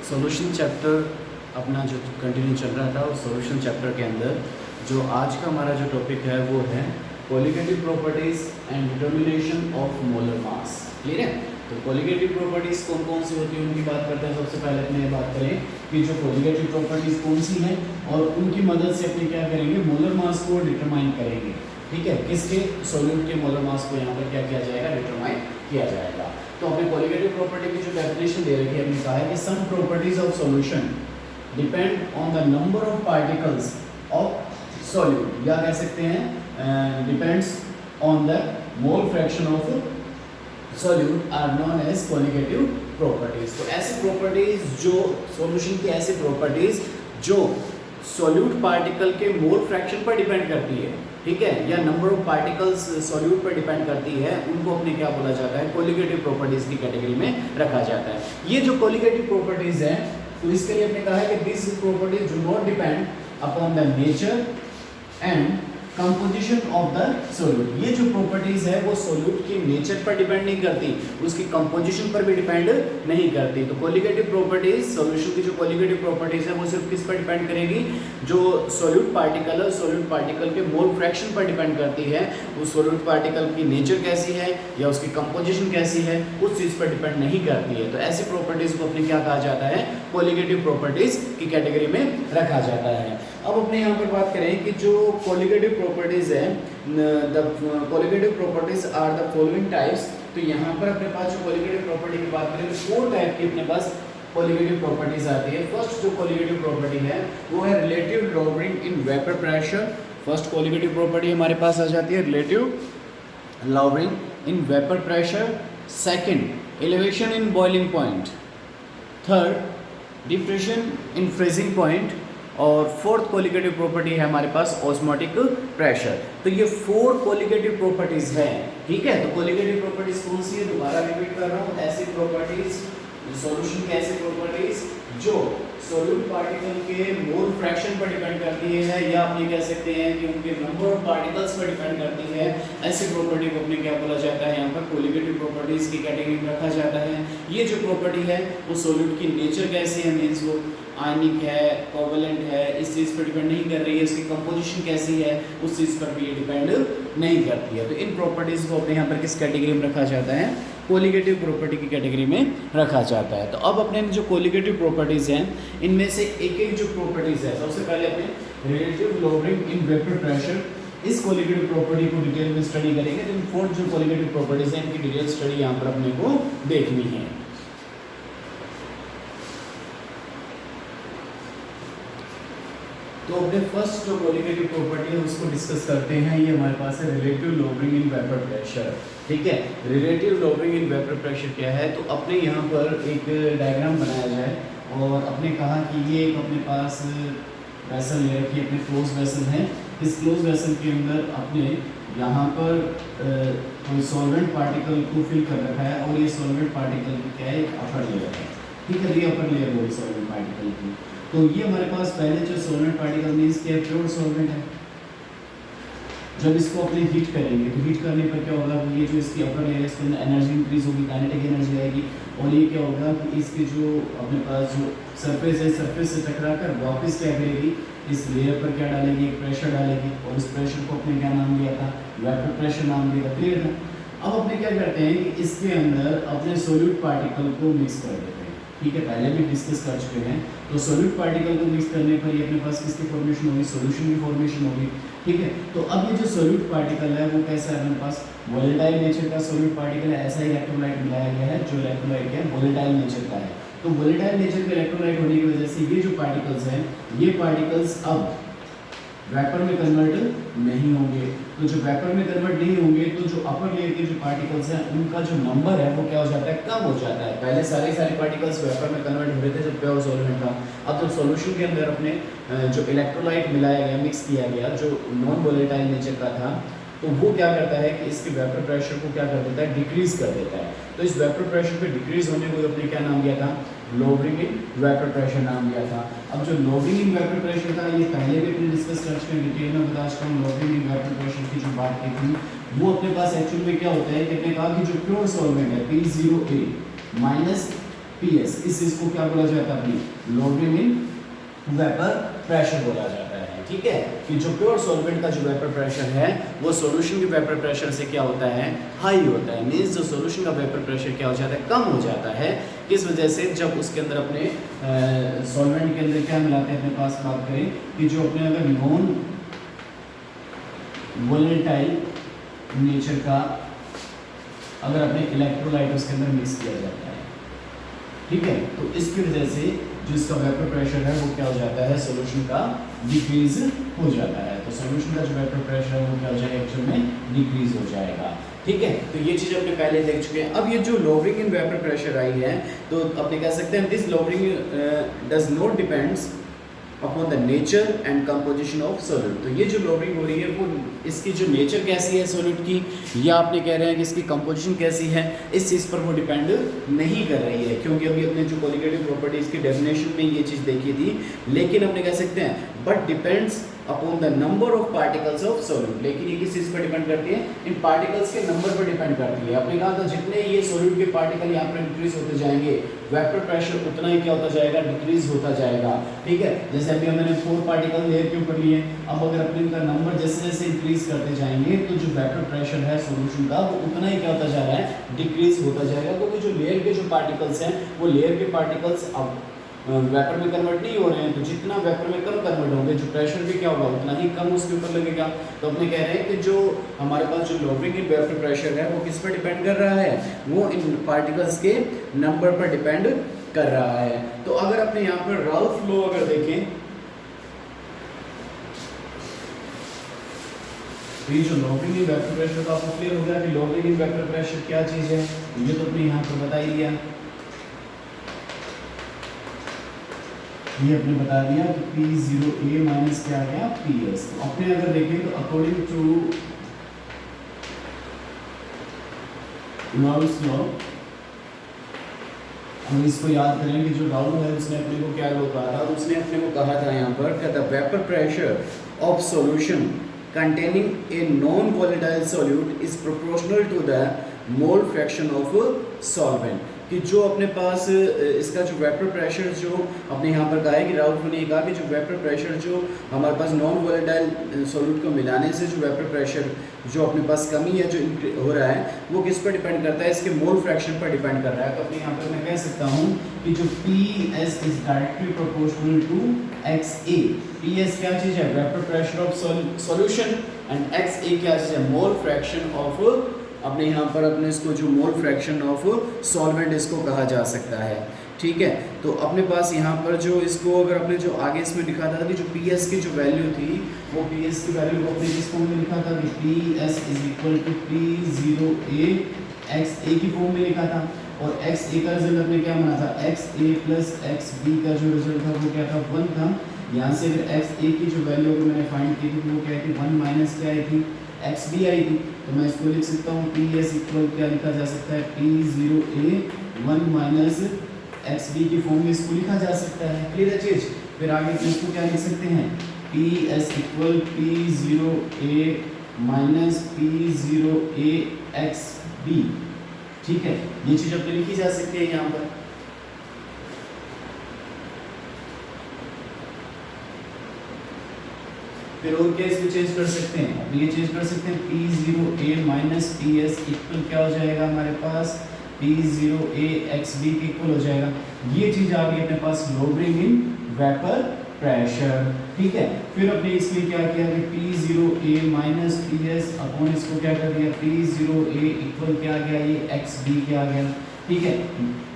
Solution chapter अपना जो continue चल रहा था उस सॉल्यूशन चैप्टर के अंदर जो आज का हमारा जो टॉपिक है वो है colligative properties and determination of molar mass. Clear है? तो कोलिगेटिव प्रॉपर्टीज कौन कौन सी होती है उनकी बात करते हैं। सबसे पहले अपने ये बात करें कि जो कोलिगेटिव प्रॉपर्टीज कौन सी हैं और उनकी मदद से अपने क्या करेंगे, मोलर मास को डिटरमाइन करेंगे। ठीक है, किसके सॉल्यूट के मोलर मास को यहाँ पर क्या किया जाएगा, डिटरमाइन किया जाएगा। तो अपने कोलिगेटिव प्रॉपर्टी की जो डेफिनेशन दे रखी है, हमने कहा है कि some properties of solution depend on the number of particles of solute, या कह सकते हैं depends on the mole fraction of solute are known as colligative properties. तो ऐसी प्रॉपर्टीज जो सॉल्यूशन की ऐसी प्रॉपर्टीज जो सॉल्यूट पार्टिकल के मोल फ्रैक्शन पर डिपेंड करती है, ठीक है, या नंबर ऑफ पार्टिकल्स सॉल्यूट पर डिपेंड करती है, उनको अपने क्या बोला जाता है, कोलिगेटिव प्रॉपर्टीज की कैटेगरी में रखा जाता है। ये जो कोलिगेटिव प्रॉपर्टीज हैं, तो इसके लिए हमने कहा है कि this properties do not depend upon the nature and composition of the solute. ये जो प्रॉपर्टीज है वो सॉल्यूट की नेचर पर डिपेंड नहीं करती, उसकी कंपोजिशन पर भी डिपेंड नहीं करती। तो कोलिगेटिव प्रॉपर्टीज, सॉल्यूशन की जो कोलिगेटिव प्रॉपर्टीज है वो सिर्फ किस पर डिपेंड करेगी, जो सॉल्यूट पार्टिकल है, सॉल्यूट पार्टिकल के मोल फ्रैक्शन पर डिपेंड करती है। उस सॉल्यूट पार्टिकल की नेचर कैसी है या उसकी कंपोजिशन कैसी है, उस चीज़ पर डिपेंड नहीं करती है। तो ऐसी प्रॉपर्टीज को अपने क्या कहा जाता है, कोलिगेटिव प्रॉपर्टीज की कैटेगरी में रखा जाता है। अब अपने यहाँ पर बात करें कि जो कोलिगेटिव प्रॉपर्टीज है, the colligative properties are the following types. तो यहाँ पर अपने पास जो कोलिगेटिव प्रॉपर्टी की बात करें तो 4 टाइप की अपने पास कोलिगेटिव प्रॉपर्टीज आती है। फर्स्ट जो कोलिगेटिव प्रॉपर्टी है वो है रिलेटिव लॉवरिंग इन vapour pressure. First colligative property हमारे पास आ जाती है relative lowering in vapour pressure. Second, elevation in boiling point. Third, depression in freezing point. और फोर्थ कोलिगेटिव प्रॉपर्टी है हमारे पास ऑस्मोटिक प्रेशर। तो ये 4 कोलिगेटिव प्रॉपर्टीज हैं, ठीक है। तो कोलिगेटिव प्रॉपर्टीज कौन सी है, दोबारा रिपीट कर रहा हूँ, ऐसी प्रॉपर्टीज सॉल्यूशन की ऐसी प्रॉपर्टीज जो सॉल्यूट पार्टिकल के मोल फ्रैक्शन पर डिपेंड करती है, या आप ये कह सकते हैं कि उनके नंबर ऑफ पार्टिकल्स पर डिपेंड करती है। ऐसी प्रॉपर्टी को अपने क्या बोला जाता है, यहाँ पर कोलिगेटिव प्रॉपर्टीज की कैटेगरी में रखा जाता है। ये जो प्रॉपर्टी है वो सॉल्यूट की नेचर कैसी है, मीन्स वो आयनिक है, कोवलेंट है, इस चीज़ पर डिपेंड नहीं कर रही है, इसकी कंपोजिशन कैसी है उस चीज़ पर भी ये डिपेंड नहीं करती है। तो इन प्रॉपर्टीज़ को अपने यहाँ पर किस कैटेगरी में रखा जाता है, कोलिगेटिव प्रॉपर्टी की कैटेगरी में रखा जाता है। तो अब अपने जो कोलिगेटिव प्रॉपर्टीज़ हैं इनमें से एक एक जो प्रॉपर्टीज़ है, सबसे पहले अपने रिलेटिव लॉवरिंग इन वेपर प्रेशर, इस कोलिगेटिव प्रॉपर्टी को डिटेल में स्टडी करेंगे। तो इन 4 जो कोलिगेटिव प्रॉपर्टीज़ हैं इनकी डिटेल स्टडी यहाँ पर अपने को देखनी है। तो अपने फर्स्ट जो कोलिगेटिव प्रॉपर्टी है उसको डिस्कस करते हैं। ये हमारे पास है रिलेटिव लॉवरिंग इन वेपर प्रेशर, ठीक है। रिलेटिव लॉवरिंग इन वेपर प्रेशर क्या है, तो अपने यहाँ पर एक डायग्राम बनाया जाए और अपने कहा कि ये एक अपने पास वेसल ले रखी है, अपने क्लोज वेसल है। इस क्लोज वेसल के अंदर अपने यहाँ पर कोई सॉल्वेंट पार्टिकल को फिल कर रखा है और ये सॉल्वेंट पार्टिकल की क्या है, अपर लेयर है, ठीक है। ये अपर लेयर होगी सॉल्वेंट पार्टिकल की। तो ये हमारे पास पहले जो सॉल्वेंट पार्टिकल मीन्स क्या, प्योर सॉल्वेंट है। जब इसको अपने हीट करेंगे तो हीट करने पर क्या होगा, ये जो इसकी अपर लेयर है इसके अंदर एनर्जी इंक्रीज होगी, काइनेटिक एनर्जी आएगी, और ये क्या होगा कि इसके जो अपने पास जो सरफेस है, सरफेस से टकरा कर वापस क्या करेगी, इस लेयर पर क्या डालेगी, एक प्रेशर डालेगी, और इस प्रेशर को अपने क्या नाम दिया था, वेपर प्रेशर नाम दिया था। क्लियर था? अब अपने क्या करते हैं कि इसके अंदर अपने सोल्यूट पार्टिकल को मिक्स कर देते हैं, ठीक है, पहले भी डिस्कस कर चुके हैं। तो सोल्यूट पार्टिकल को मिक्स करने पर ये अपने पास किसकी फॉर्मेशन होगी, सॉल्यूशन की फॉर्मेशन होगी, ठीक है। तो अब ये जो सोल्यूट पार्टिकल है वो कैसा है, अपने पास वोलेटाइल नेचर का सोल्यूट पार्टिकल है। ऐसा ही इलेक्ट्रोलाइट मिलाया गया है जो इलेक्ट्रोलाइट है वोलेटाइल नेचर का है। तो वोलेटाइल नेचर का इलेक्ट्रोलाइट होने की वजह से ये जो पार्टिकल्स हैं, ये पार्टिकल्स अब वेपर में कन्वर्ट नहीं होंगे। तो जो वेपर में कन्वर्ट नहीं होंगे तो जो अपर लेयर के जो पार्टिकल्स हैं उनका जो नंबर है वो क्या हो जाता है, कम हो जाता है। पहले सारे पार्टिकल्स वेपर में कन्वर्ट हो रहे थे जब प्योर सॉल्वेंट था। अब जब सॉल्यूशन के अंदर अपने जो इलेक्ट्रोलाइट मिलाया गया, मिक्स किया गया, जो नॉन वोलेटाइल नेचर का था, तो वो क्या करता है कि इसके वेपर प्रेशर को क्या कर देता है, डिक्रीज कर देता है। तो इस वेपर प्रेशर पे डिक्रीज होने को अपने क्या नाम दिया था, लोवरिंग इन वेपर प्रेशर नाम दिया था। अब जो लोवरिंग इन वेपर प्रेशर था ये पहले भी अपने डिस्कस कर चुके हैं, डिटेल में बता चुका हूँ। लोवरिंग इन वेपर प्रेशर की जो बात की थी वो अपने पास एक्चुअल में क्या होता है कि अपने कहा कि जो प्योर सॉल्वेंट है P0A माइनस PS। इस चीज को क्या बोला जाता है अपनी लोअरिंग इन वेपर प्रेशर बोला जाता है। ठीक है, कि जो प्योर सॉल्वेंट का जो वेपर प्रेशर है वो सॉल्यूशन के वेपर प्रेशर से क्या होता है, हाई होता है। मींस जो सॉल्यूशन का वेपर प्रेशर क्या हो जाता है, कम हो जाता है। किस वजह से, जब उसके अंदर अपने सॉल्वेंट के अंदर क्या मिलाते हैं अपने पास, बात करें कि जो अपने अगर नॉन वोलेटाइल नेचर का अगर अपने इलेक्ट्रोलाइट उसके अंदर मिक्स किया जाता है, ठीक है, तो इसकी वजह से जो इसका वेपर प्रेशर है वो क्या हो जाता है, सॉल्यूशन का डिक्रीज हो जाता है। तो सॉल्यूशन का जो वेपर प्रेशर है वो क्या हो जाएगा, एक्चुअल में डिक्रीज हो जाएगा। ठीक है, तो ये चीज़ अपने पहले देख चुके हैं। अब ये जो lowering in vapour pressure I है, तो अपने कह सकते हैं this lowering does not depends upon the nature and composition of solute. तो ये जो लोअरिंग हो रही है वो इसकी जो नेचर कैसी है सॉल्यूट की, या आपने कह रहे हैं कि इसकी कंपोजिशन कैसी है, इस चीज़ पर वो डिपेंड नहीं कर रही है, क्योंकि अभी अपने जो कोलिगेटिव प्रॉपर्टीज़ की डेफिनेशन में ये चीज़ देखी थी। लेकिन अपने कह सकते हैं but depends upon the number of particles of solute. लेकिन ये किस चीज़ पर डिपेंड करती है, इन पार्टिकल्स के नंबर पर डिपेंड करती है। आपने कहा था जितने ये सॉल्यूट के पार्टिकल यहाँ पर इंक्रीज होते जाएंगे, वेपर प्रेशर उतना ही क्या होता जाएगा, डिक्रीज होता जाएगा। ठीक है, जैसे अभी हमने 4 पार्टिकल लेयर के ऊपर लिए, अब अगर अपने इनका नंबर जैसे जैसे इंक्रीज करते जाएंगे तो जो वेपर प्रेशर है सॉल्यूशन का वो उतना ही क्या होता जा रहा है, डिक्रीज होता जाएगा। क्योंकि जो लेयर के जो पार्टिकल्स हैं वो लेयर के पार्टिकल्स अब वेपर में कन्वर्ट नहीं हो रहे हैं, तो जितना वेपर में कम कन्वर्ट होंगे जो प्रेशर भी क्या होगा उतना ही कम उसके ऊपर लगेगा। तो अपने कह रहे हैं कि जो हमारे पास जो लोअरिंग इन वेपर प्रेशर है वो किस पर डिपेंड कर रहा है, वो इन पार्टिकल्स के नंबर पर डिपेंड कर रहा है। तो अगर अपने यहाँ पर राल्फ लॉ अगर देखें, तो ये जो लोअरिंग इन वेपर प्रेशर का आपको क्लियर हो गया कि लोअरिंग इन वेपर प्रेशर क्या चीज़ है, ये तो अपने यहाँ पर बता ही दिया। ये अपने बता दिया कि P0A माइनस क्या आ गया, PS। तो अपने अगर देखें तो अकॉर्डिंग टू राउल्स लॉ, हम इसको याद करें कि जो राउल है उसने अपने को क्या लॉ कहा था, उसने अपने को कहा था यहाँ पर कि the vapour pressure of solution containing a non-volatile solute is proportional to the mole fraction of solvent। कि जो अपने पास इसका जो वेपर प्रेशर जो अपने यहाँ पर कहा है कि राउल्फ ने कहा कि जो वेपर प्रेशर जो हमारे पास नॉन वोलेटाइल सॉल्यूट को मिलाने से जो वेपर प्रेशर जो अपने पास कमी है जो हो रहा है वो किस पर डिपेंड करता है, इसके मोल फ्रैक्शन पर डिपेंड कर रहा है। तो अपने यहाँ पर मैं कह सकता हूँ कि जो PS is directly proportional to XA। PS क्या चीज़ है, vapour pressure of solution, and XA क्या चीज़ है, मोल फ्रैक्शन ऑफ, अपने यहाँ पर अपने इसको जो मोल फ्रैक्शन ऑफ सॉल्वेंट इसको कहा जा सकता है। ठीक है, तो अपने पास यहाँ पर जो इसको अगर अपने जो आगे इसमें लिखा था कि जो PS की जो वैल्यू थी वो PS की वैल्यू को अपने किस फॉर्म में लिखा था कि PS is equal to P0A XA की फॉर्म में लिखा था, और XA का रिजल्ट अपने क्या माना था, XA प्लस XB का जो रिजल्ट था वो क्या था, 1 था। यहाँ से अगर XA की जो वैल्यू अगर मैंने फाइंड की थी वो क्या थी, 1 माइनस क्या आई थी, XB आई थी। तो मैं इसको लिख सकता हूँ PS इक्वल क्या लिखा जा सकता है, P0A 1 माइनस XB की फॉर्म में इसको लिखा जा सकता है। क्लियर है चीज। फिर आगे इसको क्या लिख सकते हैं, PS equal P0A minus P0A XB। ठीक है, ये चीज अपने लिखी जा सकती है यहाँ पर। फिर और क्या इसमें चेंज कर सकते हैं, अब ये चेंज कर सकते हैं P0A माइनस PS इक्वल क्या हो जाएगा हमारे पास, P0A XB के इक्वल हो जाएगा। ये चीज आ गई अपने पास लोअरिंग इन वेपर प्रेशर। ठीक है, फिर अपने इसमें क्या किया कि P0A माइनस PS अपॉन इसको क्या कर दिया, P0A इक्वल क्या आ गया, ये XB क्या आ गया। ठीक है,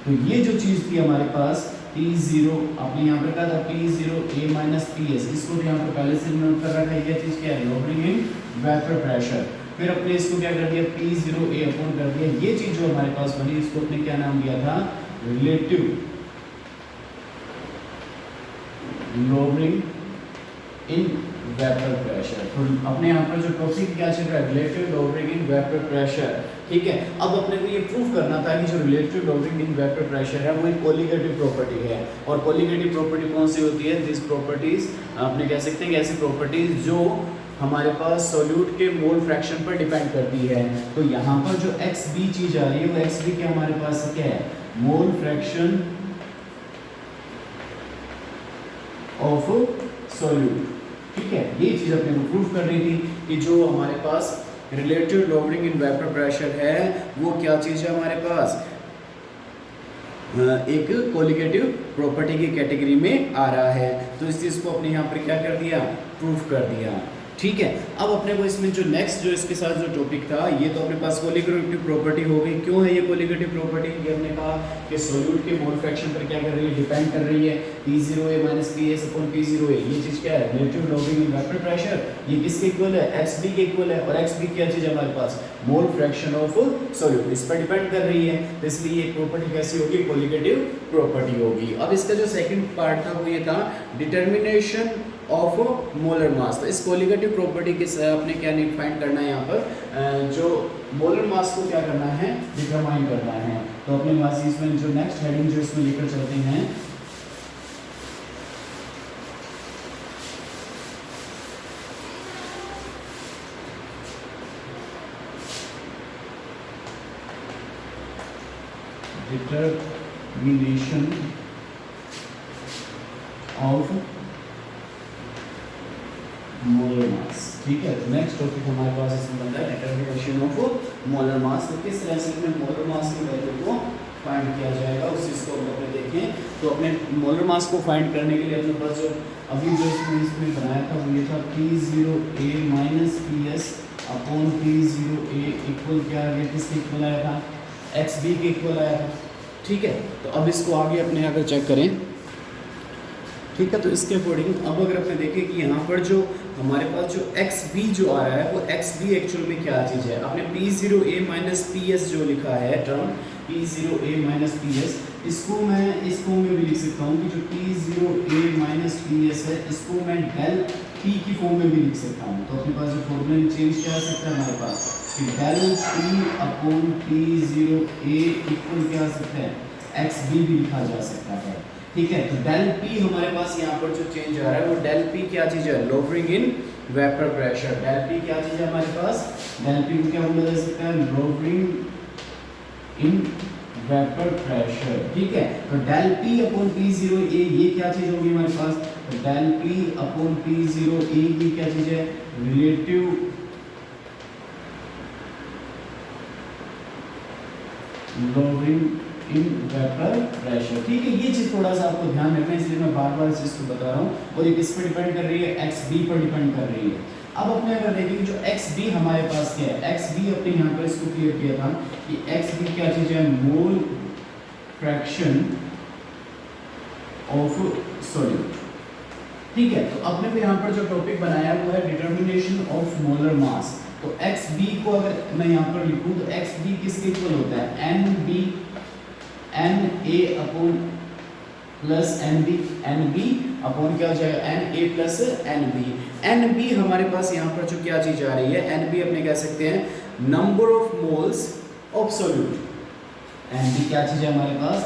तो ये जो चीज थी हमारे पास P0, आपने यहाँ पर कहा था P0A माइनस PS, इसको तो यहाँ पर पहले से नोट कर रखा है। ये चीज क्या है, लोअरिंग इन वेपर प्रेशर। फिर अपने इसको क्या कर दिया, P0A अपॉन कर दिया। ये चीज जो हमारे पास बनी इसको अपने क्या नाम दिया था, relative lowering in vapour pressure. तो अपने यहाँ पर जो टॉपिक क्या चल रहा है, relative lowering in vapour pressure. ठीक है, अब अपने को ये प्रूव करना था कि जो relative lowering in vapour pressure है वो एक कोलिगेटिव प्रॉपर्टी है। और कोलिगेटिव प्रॉपर्टी कौन सी होती है, दिस प्रॉपर्टीज अपने कह सकते हैं कि ऐसी प्रॉपर्टीज जो हमारे पास सोल्यूट के मोल फ्रैक्शन पर डिपेंड करती है। तो यहाँ पर जो एक्स बी चीज आ रही है वो एक्स बी के हमारे पास क्या है, मोल फ्रैक्शन ऑफ सोल्यूट। ठीक है, ये चीज अपने को प्रूव कर रही थी कि जो हमारे पास relative lowering in vapour pressure है वो क्या चीज है हमारे पास, एक कोलिगेटिव प्रॉपर्टी की कैटेगरी में आ रहा है। तो इस चीज़ को अपने यहाँ पर क्या कर दिया, प्रूफ कर दिया। ठीक है, अब अपने को इसमें जो नेक्स्ट जो इसके साथ जो टॉपिक था, ये तो अपने पास कोलिगेटिव प्रॉपर्टी हो गई। क्यों है ये कोलिगेटिव प्रॉपर्टी, ये हमने कहा कि सोल्यूट के मोल फ्रैक्शन पर क्या कर रही है, डिपेंड कर रही है। P0A minus PS upon P0A, ये चीज़ क्या है, relative lowering in vapour pressure. ये किसके इक्वल है, XB के इक्वल है। और XB क्या चीज़ है हमारे पास, मोल फ्रैक्शन ऑफ सोल्यूट, इस पर डिपेंड कर रही है। तो इसलिए ये प्रॉपर्टी कैसी होगी, कोलिगेटिव प्रॉपर्टी होगी। अब इसका जो सेकंड पार्ट था वो ये था डिटर्मिनेशन ऑफ मोलर मास। तो इस कोलिगेटिव प्रॉपर्टी के अपने क्या फाइंड करना है यहाँ पर, जो मोलर मास को क्या करना है, डिटरमाइन करना है। तो अपने पास इसमें जो नेक्स्ट हेडिंग जो इसमें लेकर चलते हैं, डिटरमिनेशन ऑफ मोलर मास। ठीक है, तो नेक्स्ट टॉपिक हमारे पास इसमें बनता है डिटरमिनेशन ऑफ मोलर मास। तो किस तरह से इसमें मोलर मास की वैल्यू को फाइंड किया जाएगा उस चीज़ को हम अपने देखें। तो अपने मोलर मास को फाइंड करने के लिए अपने पास जो अभी जो इसमें बनाया था वो ये था P0A minus PS upon P0A equal क्या आ गया, किसके इक्वल आया था, XB के इक्वल आया था। ठीक है, तो अब इसको आगे अपने अगर चेक करें, ठीक है, तो इसके अकॉर्डिंग अब अगर अपने देखें कि यहाँ पर जो हमारे पास जो XB जो आ रहा है वो XB एक्चुअल में क्या चीज़ है। आपने P0A माइनस PS जो लिखा है टर्म P0A माइनस PS, इसको मैं इस फॉर्म में भी लिख सकता हूँ कि जो P0A माइनस PS है इसको मैं डेल P की फॉर्म में भी लिख सकता हूँ। तो अपने पास जो फॉर्मूला चेंज क्या आ सकता है हमारे पास कि del P upon P0A equal क्या आ सकता है, XB भी लिखा जा सकता है। ठीक है, तो डेल P हमारे पास यहाँ पर जो चेंज आ रहा है वो डेल P क्या चीज़ है, lowering in vapour pressure. Del P क्या चीज़ है हमारे पास, डेल P को क्या बोला जा सकता है, लोअरिंग इन वेपर प्रेशर। ठीक है, तो डेल P अपॉन P0A ये क्या चीज़ होगी हमारे पास, तो डेल P अपॉन P0A ये क्या चीज़ है, relative lowering in vapour pressure. ठीक है, ये चीज़ थोड़ा सा आपको ध्यान रखना है, इसलिए मैं बार बार इस चीज़ को बता रहा हूँ। और ये किस पर डिपेंड कर रही है, XB पर डिपेंड कर रही है। अब अपने अगर देखेंगे जो XB हमारे पास क्या है, XB अपने यहाँ पर इसको क्लियर किया था कि XB क्या चीज़ है, मोल फ्रैक्शन ऑफ सोल्यूट। ठीक है, तो अपने को यहाँ पर जो टॉपिक बनाया हुआ है डिटर्मिनेशन ऑफ मोलर मास। तो XB को अगर मैं यहाँ पर लिखूँ तो XB किसके इक्वल होता है, NA upon plus NB upon क्या हो जाएगा, NA प्लस NB हमारे पास यहाँ पर जो क्या चीज़ आ रही है, NB अपने कह सकते हैं number of moles of solute. NB क्या चीज़ है हमारे पास,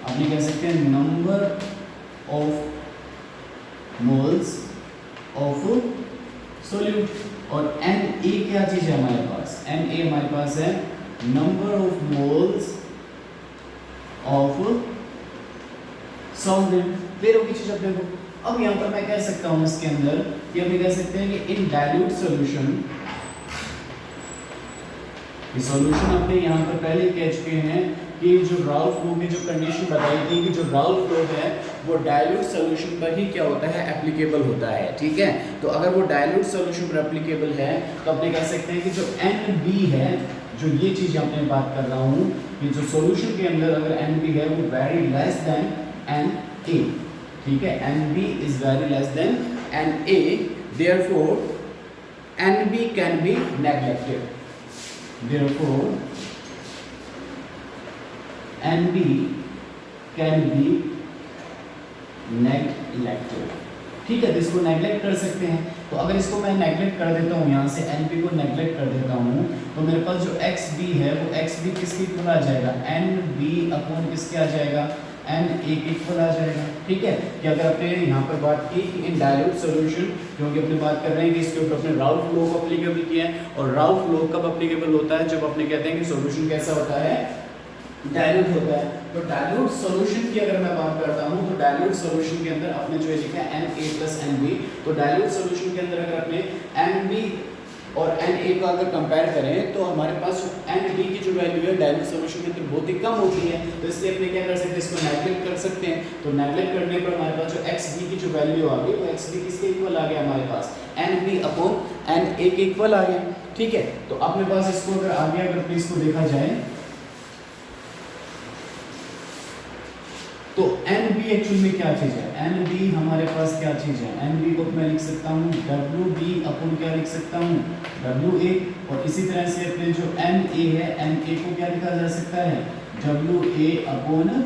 अपने कह सकते हैं number of moles of solute. और NA क्या चीज़ है हमारे पास, NA हमारे पास है number of moles of solvent. Clear होगी चीज अपने को। अब यहाँ पर मैं कह सकता हूँ इसके अंदर कि हम कह सकते हैं कि इन डाइल्यूट सॉल्यूशन, ये सॉल्यूशन अपने यहाँ पर पहले कह चुके हैं कि जो राल्फ लो की जो कंडीशन बताई थी कि जो राल्फ लो है वो डाइल्यूट सॉल्यूशन पर ही क्या होता है, एप्लीकेबल होता है। ठीक है, तो अगर वो डाइल्यूट सॉल्यूशन पर एप्लीकेबल है तो अपने कह सकते हैं कि जो NB है, जो ये चीज़ अपने बात कर रहा हूँ कि जो सॉल्यूशन के अंदर अगर NB है वो वेरी लेस देन NA। ठीक है, NB is very less then NA, therefore NB can be neglected, therefore NB can be neglected. ठीक है, तो इसको नेग्लेक्ट कर सकते हैं। तो अगर इसको मैं नेग्लेक्ट कर देता हूँ, यहाँ से NB को नेग्लेक्ट कर देता हूँ, तो मेरे पास जो XB है वो XB किसके इक्वल आ जाएगा, NB अपॉन किसके आ जाएगा, N एक इक्वल आ जाएगा। ठीक है, कि अगर आपने यहाँ पर बात की कि इन डायल्यूट सॉल्यूशन, क्योंकि अपने बात कर रहे हैं कि इसके ऊपर अपने राउल्फ लॉ को अप्लीकेबल किया है, और राउल्फ लॉ कब अप्लीकेबल होता है, जब अपने कहते हैं कि सॉल्यूशन कैसा होता है, डायल्यूट होता है। तो डायल्यूट सॉल्यूशन की अगर मैं बात करता हूं तो डायल्यूट सॉल्यूशन के अंदर आपने जो लिखा है Na + Nb, तो डायल्यूट सॉल्यूशन के अंदर अगर आपने Nb और Na को अगर कंपेयर करें तो हमारे पास Nb की जो वैल्यू है डायल्यूट सॉल्यूशन के अंदर बहुत ही कम होती है, तो इसलिए अपने क्या कर सकते हैं, इसको नेगलेक्ट कर सकते हैं। तो नेगलेक्ट करने पर हमारे पास जो Xb की जो वैल्यू आ गई वो Xb किसके इक्वल आ गया, हमारे पास Nb/Na के इक्वल आ गया। ठीक है, तो अपने पास इसको अगर आगे अगर इसको देखा जाए तो Nb एक्चुअल में क्या चीज है, Nb हमारे पास क्या चीज है, Nb को मैं लिख सकता हूँ Wb क्या लिख सकता हूँ, Wa, और इसी तरह से अपने जो Na है, Na को क्या लिखा जा सकता है, Wa/Ma।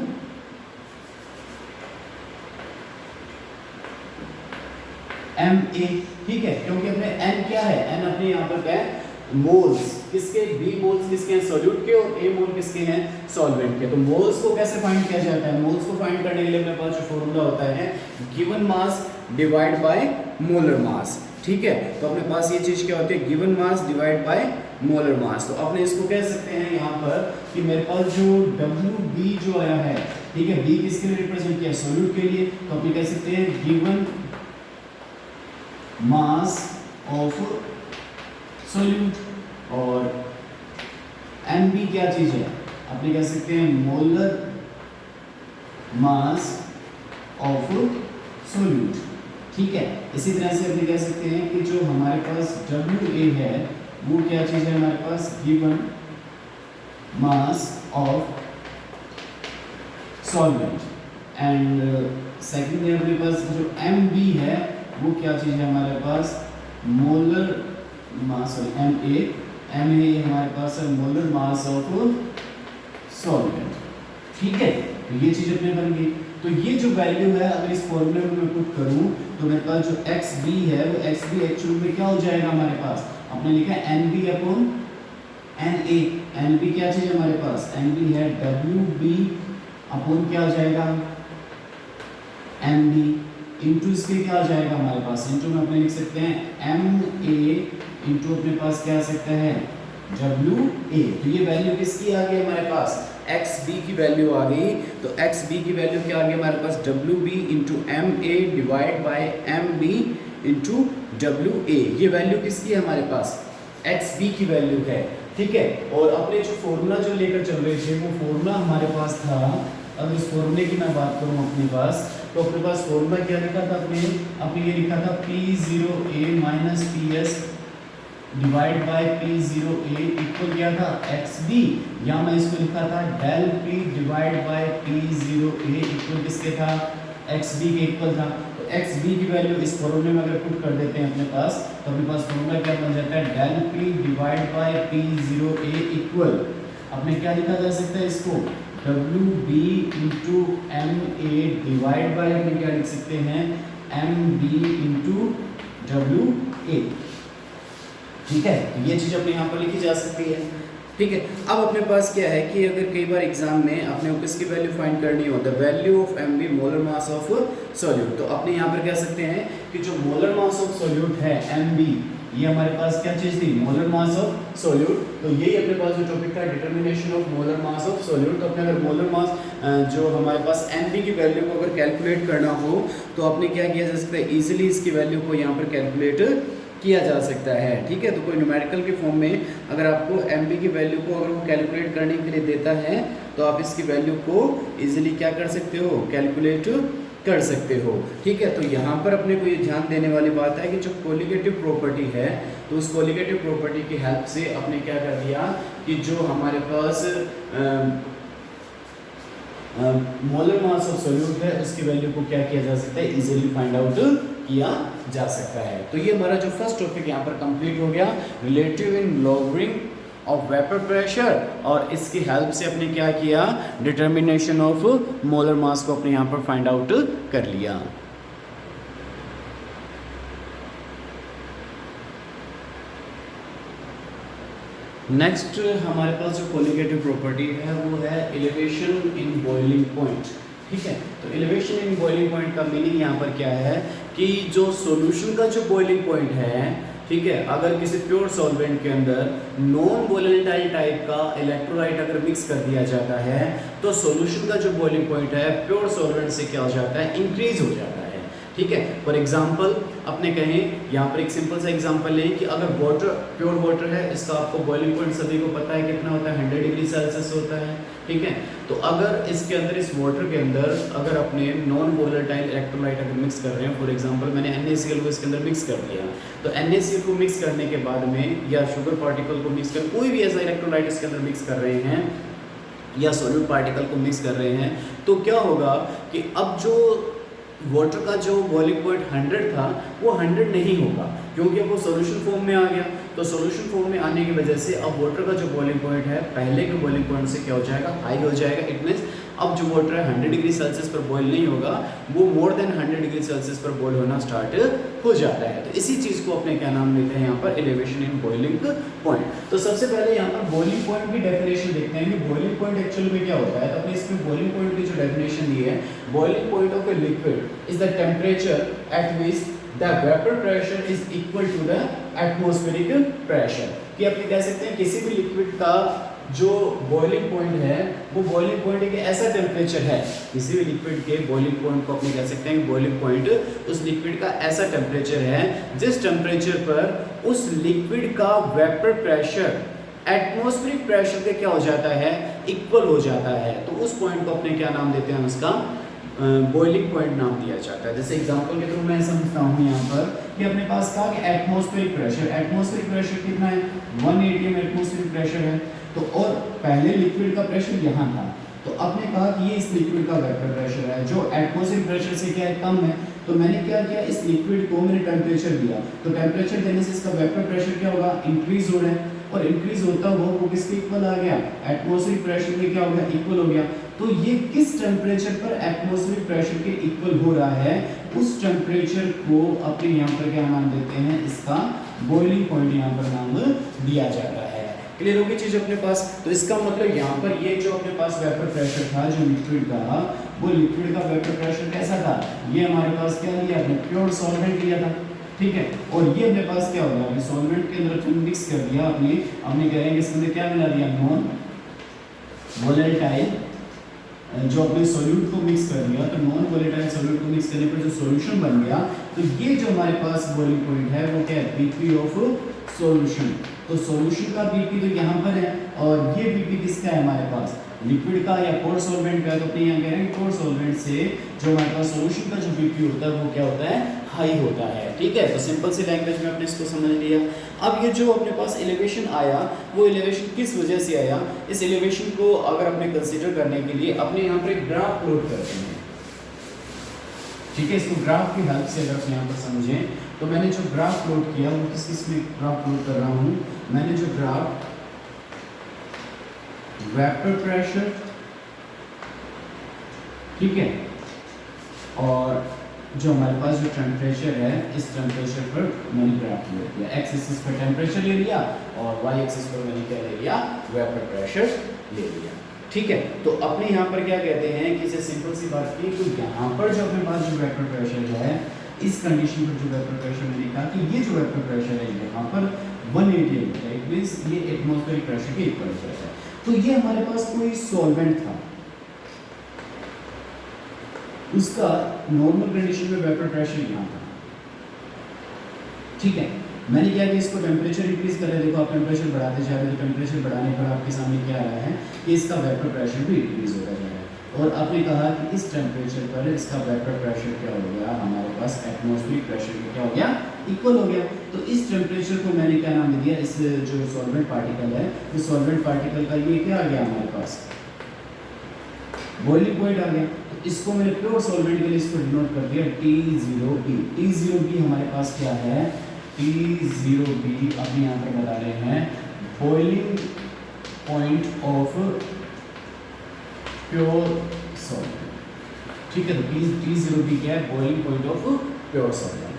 ठीक है, क्योंकि अपने N क्या है, N अपने यहाँ पर क्या है, मोल्स किसके, B मोल्स किसके हैं, सॉल्यूट के, और A मोल किसके हैं, सॉल्वेंट के। तो मोल्स को कैसे फाइंड किया जाता है, मोल्स को फाइंड करने के लिए अपने पास जो फॉर्मूला होता है given mass divide by molar mass. ठीक है, तो अपने पास ये चीज क्या होती है, given mass divide by molar mass. तो अपने इसको कह सकते हैं यहाँ पर कि मेरे पास जो Wb जो आया है, ठीक है, B किसके लिए रिप्रेजेंट किया, सॉल्यूट के लिए, तो अपने कह सकते हैं गिवन मास ऑफ सॉल्यूट, और Nb क्या चीज है, अपने कह सकते हैं मोलर मास ऑफ सॉल्यूट। ठीक है, इसी तरह से अपने कह सकते हैं कि जो हमारे पास Wa है वो क्या चीज है, हमारे पास given mass of solvent, and secondly अपने पास जो Mb है वो क्या चीज है, हमारे पास मोलर मास, Ma हमारे पास है मोलर मास ऑफ सॉल्वेंट। ठीक है, तो ये चीज अपने बन गई। तो ये जो वैल्यू है अगर इस फॉर्मूले में मैं पुट करूं तो मेरे पास जो Xb है वो Xb एक्चुअल में क्या हो जाएगा, हमारे पास आपने लिखा है Nb/Na। Nb क्या चीज है हमारे पास, Nb है Wb/ क्या हो जाएगा, Nb इंटू इसके क्या आ जाएगा हमारे पास, इंटू में अपने लिख सकते हैं Ma इंटू अपने पास क्या आ सकता है, Wa। तो ये वैल्यू किसकी आ गई हमारे पास, Xb की वैल्यू आ गई। तो Xb की वैल्यू क्या आ गई हमारे पास, Wb into Ma divide by Mb into Wa। ये वैल्यू किसकी है हमारे पास, Xb की वैल्यू है। ठीक है, और अपने जो फॉर्मूला जो लेकर चल रहे थे वो फॉर्मूला हमारे पास था, अगर इस फॉर्मूले की मैं बात करूं अपने पास, तो अपने पास फॉर्मूला क्या लिखा था, आपने ये लिखा था P0A - PS divide by P0A equal क्या था, XB, या मैं इसको लिखा था del P divide by P0A equal किसके था, XB के इक्वल था। तो XB की वैल्यू इस फॉर्मूले में अगर पुट कर देते हैं अपने पास, तो अपने पास फॉर्मूला क्या बन जाता है, del P divide by P0A equal, अपने क्या लिखा जा सकता है इसको, Wb into Ma divide by अपने क्या लिख सकते हैं, Mb इंटू Wa। ठीक है, तो ये चीज अपने यहाँ पर लिखी जा सकती है। ठीक है, अब अपने पास क्या है कि अगर कई बार एग्जाम में अपने को किसकी वैल्यू फाइंड करनी हो, the value of Mb molar mass of solute, तो अपने यहाँ पर कह सकते हैं कि जो मोलर मास ऑफ सॉल्यूट है Mb, ये हमारे पास क्या चीज थी, मोलर मास ऑफ सॉल्यूट। तो यही अपने पास जो टॉपिक था determination of molar mass of solute. तो अपने अगर मोलर मास जो हमारे पास Mb की वैल्यू को अगर कैलकुलेट करना हो तो अपने क्या किया जा सकता है, इजीली इसकी वैल्यू को यहाँ पर कैलकुलेट किया जा सकता है। ठीक है, तो कोई न्यूमेरिकल के फॉर्म में अगर आपको Mb की वैल्यू को अगर वो कैलकुलेट करने के लिए देता है तो आप इसकी वैल्यू को इजीली क्या कर सकते हो, कैलकुलेट कर सकते हो। ठीक है, तो यहाँ पर अपने को ये ध्यान देने वाली बात है कि जो कोलिगेटिव प्रॉपर्टी है, तो उस कोलिगेटिव प्रॉपर्टी की हेल्प से अपने क्या कर दिया कि जो हमारे पास मोलर मास ऑफ सॉल्यूट है उसकी वैल्यू को क्या किया जा सकता है, इजीली फाइंड आउट किया जा सकता है। तो ये हमारा जो फर्स्ट टॉपिक यहाँ पर कंप्लीट हो गया, relative in lowering of vapour pressure, और इसकी हेल्प से अपने क्या किया, डिटर्मिनेशन ऑफ मोलर मास को अपने यहाँ पर फाइंड आउट कर लिया। नेक्स्ट हमारे पास जो कोलिगेटिव प्रॉपर्टी है वो है एलिवेशन इन बॉइलिंग पॉइंट। ठीक है। तो एलिवेशन इन बॉइलिंग पॉइंट का मीनिंग यहाँ पर क्या है कि जो सॉल्यूशन का जो बॉइलिंग पॉइंट है, ठीक है, अगर किसी प्योर सॉल्वेंट के अंदर नॉन वोलेटाइल टाइप का इलेक्ट्रोलाइट अगर मिक्स कर दिया जाता है तो सॉल्यूशन का जो बॉइलिंग पॉइंट है प्योर सॉल्वेंट से क्या हो जाता है, इंक्रीज हो जाता है। ठीक है। फॉर एग्जाम्पल अपने कहें यहाँ पर एक सिंपल सा एग्जांपल लें कि अगर वाटर प्योर वाटर है, इसका आपको बॉइलिंग पॉइंट सभी को पता है कितना होता है, 100 डिग्री सेल्सियस होता है। ठीक है। तो अगर इसके अंदर, इस वाटर के अंदर अगर अपने नॉन वोलेटाइल इलेक्ट्रोलाइट अगर मिक्स कर रहे हैं, फॉर एग्जांपल मैंने NaCl को इसके अंदर मिक्स कर दिया, तो NaCl को मिक्स करने के बाद में या शुगर पार्टिकल को मिक्स कर, कोई भी ऐसा इलेक्ट्रोलाइट इसके अंदर मिक्स कर रहे हैं या सॉल्यूट पार्टिकल को मिक्स कर रहे हैं, तो क्या होगा कि अब जो वाटर का जो बॉइलिंग पॉइंट 100 था वो 100 नहीं होगा, क्योंकि अब वो सॉल्यूशन फॉर्म में आ गया। तो सॉल्यूशन फॉर्म में आने की वजह से अब वाटर का जो बॉइलिंग पॉइंट है पहले के बॉइलिंग पॉइंट से क्या हो जाएगा, हाई हो जाएगा। इट मीन्स अब जो वाटर है 100 डिग्री सेल्सियस पर बॉईल नहीं होगा, वो मोर देन 100 डिग्री सेल्सियस पर बॉईल होना स्टार्ट हो जाता है। तो इसी चीज़ को अपने क्या नाम लेते हैं यहाँ पर, एलिवेशन इन बॉइलिंग पॉइंट। तो सबसे पहले यहाँ पर बॉइलिंग पॉइंट की डेफिनेशन देखते हैं कि बॉइलिंग पॉइंट एक्चुअली में क्या होता है। तो अपने इसमें बॉइलिंग पॉइंट की जो डेफिनेशन दी है, boiling point of a liquid is the temperature at which the vapour pressure is equal to the atmospheric pressure. कि आप ये कह सकते हैं किसी भी लिक्विड का जो बॉइलिंग पॉइंट है वो बॉइलिंग पॉइंट एक ऐसा टेम्परेचर है, किसी भी लिक्विड के बॉइलिंग पॉइंट को अपने कह सकते हैं बॉइलिंग पॉइंट उस लिक्विड का ऐसा टेम्परेचर है जिस टेम्परेचर पर उस लिक्विड का वेपर प्रेशर एटमॉस्फेरिक प्रेशर के क्या हो जाता है, इक्वल हो जाता है। तो उस पॉइंट को अपने क्या नाम देते हैं, उसका बॉइलिंग पॉइंट नाम दिया जाता है। जैसे एग्जांपल के थ्रू मैं समझता हूँ यहाँ पर कि अपने पास कहा कि एटमॉस्फेरिक प्रेशर कितना है, 180 atm एटमॉस्फेरिक प्रेशर है। तो और पहले लिक्विड का प्रेशर यहाँ था, तो आपने कहा कि ये इस लिक्विड का वेपर प्रेशर है जो एटमॉस्फेरिक प्रेशर से क्या है, कम है। तो मैंने क्या किया, इस लिक्विड को मैंने टेम्परेचर दिया, तो टेम्परेचर देने से इसका वेपर प्रेशर क्या होगा, इंक्रीज हो रहा है, और इंक्रीज होता हुआ वो किसके इक्वल आ गया, एटमॉस्फेरिक प्रेशर के क्या हो गया, इक्वल हो गया। तो ये किस टेम्परेचर पर एटमॉस्फेरिक प्रेशर के इक्वल हो रहा है, उस टेम्परेचर को अपने यहाँ पर क्या नाम देते हैं, इसका बॉइलिंग पॉइंट यहाँ पर नाम दिया जाता है। क्लियर होगी चीज अपने पास। तो इसका मतलब यहाँ पर ये जो अपने पास वेपर प्रेशर था जो लिक्विड का, वो लिक्विड का वेपर प्रेशर कैसा था, ये हमारे पास क्या लिया, हमने प्योर सॉल्वेंट लिया था। ठीक है। और ये अपने पास क्या होगा, हमने सॉल्वेंट के अंदर मिक्स कर दिया, हमने कह रहे हैं इसके अंदर क्या मिला दिया, नॉन वोलेटाइल, जो अपने सॉल्यूट को मिक्स कर दिया। तो नॉन वोलेटाइल सॉल्यूट को मिक्स करने पर जो सॉल्यूशन बन गया, तो ये जो हमारे पास बॉइलिंग पॉइंट है वो क्या है, बीपी ऑफ सॉल्यूशन। तो सॉल्यूशन का बीपी तो यहाँ पर है, और ये बीपी किसका है हमारे पास, लिक्विड का या कोर सॉल्वेंट का। तो अपने यहाँ कह रहे हैं कोर सॉल्वेंट से जो हमारे पास सॉल्यूशन का जो बीपी होता है वो क्या होता है, हाई होता है। ठीक है। तो सिंपल सी लैंग्वेज में आपने इसको समझ लिया। अब ये जो अपने पास एलिवेशन आया, वो एलिवेशन किस वजह से आया, इस एलिवेशन को अगर अपने कंसीडर करने के लिए अपने यहाँ पर एक ग्राफ प्लॉट करते हैं। ठीक है। इसको ग्राफ की हेल्प से अगर यहाँ पर समझें, तो मैंने जो ग्राफ प्लॉट किया वो किस में ग्राफ प्लॉट कर रहा हूँ, मैंने जो ग्राफ वेपर प्रेशर, ठीक है, और जो हमारे पास जो टेम्परेचर है, इस टेम्परेचर पर मैंने ग्राफ प्लॉट किया। एक्स एक्सिस पर टेम्परेचर ले लिया और वाई एक्सिस पर मैंने क्या ले लिया, वेपर प्रेशर ले लिया। ठीक है। तो अपने यहाँ पर क्या कहते हैं कि जैसे सिंपल सी बात की, तो यहाँ पर जो अपने पास जो वेपर प्रेशर है, इस कंडीशन पर जो वेपर प्रेशर मैंने कहा कि ये जो वेपर प्रेशर है यहाँ पर 180 है, इट मींस ये एटमॉस्फेरिक प्रेशर के इक्वल है। तो ये हमारे पास कोई सॉल्वेंट था, उसका नॉर्मल कंडीशन में वेपर प्रेशर यहाँ था। ठीक है। मैंने क्या किया, इसको टेम्परेचर इंक्रीज कर रहे हैं, देखो आप टेम्परेचर बढ़ाते जा रहे हो, तो टेम्परेचर बढ़ाने पर आपके सामने क्या आ रहा है कि इसका वेपर प्रेशर भी इंक्रीज होता जा रहा है। और आपने कहा कि इस टेम्परेचर पर इसका वेपर प्रेशर क्या हो गया, हमारे पास एटमॉस्फेरिक प्रेशर का क्या हो गया, इक्वल हो गया। तो इस टेम्परेचर को मैंने क्या नाम दे दिया, इस जो सॉल्वेंट पार्टिकल है, इस सॉल्वेंट पार्टिकल का ये क्या आ गया, हमारे पास बॉइलिंग पॉइंट आ गया। तो इसको मैंने प्योर सॉल्वेंट के लिए इसको डिनोट कर दिया T0B। T0B हमारे पास क्या है, T0B अपने यहाँ पर बता रहे हैं boiling point of pure solvent. ठीक है। तो T0B क्या है, boiling point of pure solvent.